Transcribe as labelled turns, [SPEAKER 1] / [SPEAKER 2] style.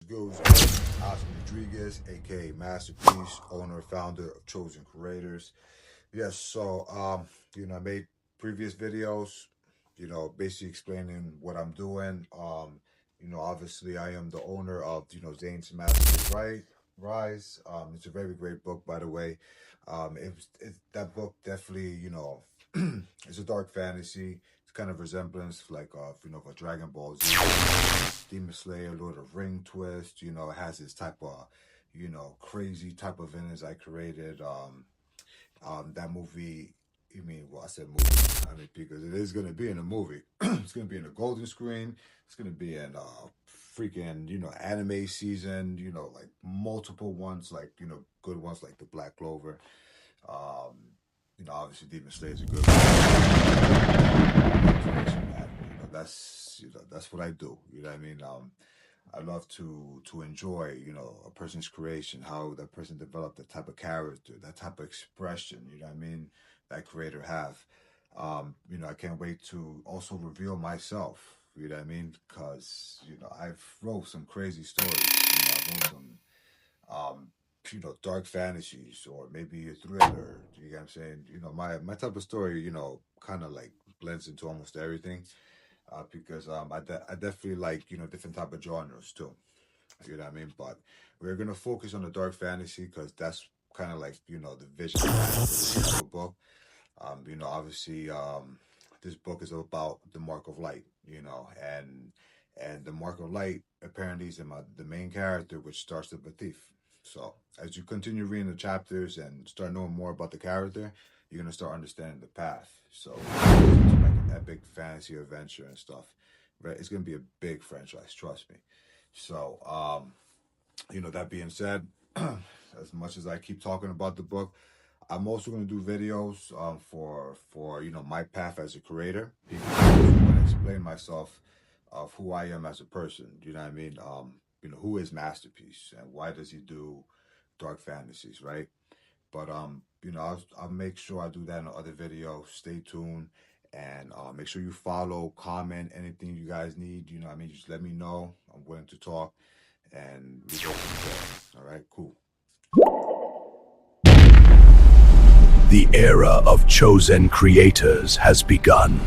[SPEAKER 1] good? What's good? Oscar Rodriguez, aka Masterpeace, owner, founder of Chozencreators. Yes, so I made previous videos, basically explaining what I'm doing. Obviously I am the owner of, Zane's Masterpiece Rise. It's a very great book, by the way. That book definitely, it's a dark fantasy. It's kind of resemblance like of a Dragon Ball Z, Demon Slayer, Lord of Ring twist. It has this type of, crazy type of villains I created. That movie, I said movie, because it is going to be in a movie. It's going to be in a golden screen. It's going to be in freaking, anime season, like multiple ones, like, good ones like the Black Clover. Obviously Demon Slayer is a good one. That's what I do. You know what I mean? I love to enjoy, a person's creation, how that person developed that type of character, that type of expression, you know what I mean, that creator have. I can't wait to also reveal myself, you know what I mean, because, I've wrote some crazy stories, I wrote some, dark fantasies or maybe a thriller, you know what I'm saying? My type of story, kind of like blends into almost everything. Because I definitely like, different type of genres too. You know what I mean? But we're going to focus on the dark fantasy because that's kind of like, the vision I have for this type of book. Obviously, this book is about the Mark of Light, and the Mark of Light apparently is the main character, which starts with a thief. So as you continue reading the chapters and start knowing more about the character, you're going to start understanding the path. So it's like an epic fantasy adventure and stuff. Right? It's going to be a big franchise, trust me. So, that being said, as much as I keep talking about the book, I'm also going to do videos for my path as a creator. Because I'm going to explain myself of who I am as a person. You know what I mean? Who is Masterpiece and why does he do dark fantasies, right? But I'll make sure I do that in other videos. Stay tuned and make sure you follow, comment, anything you guys need. Just let me know. I'm willing to talk and we go from there. All right, cool.
[SPEAKER 2] The era of chosen creators has begun.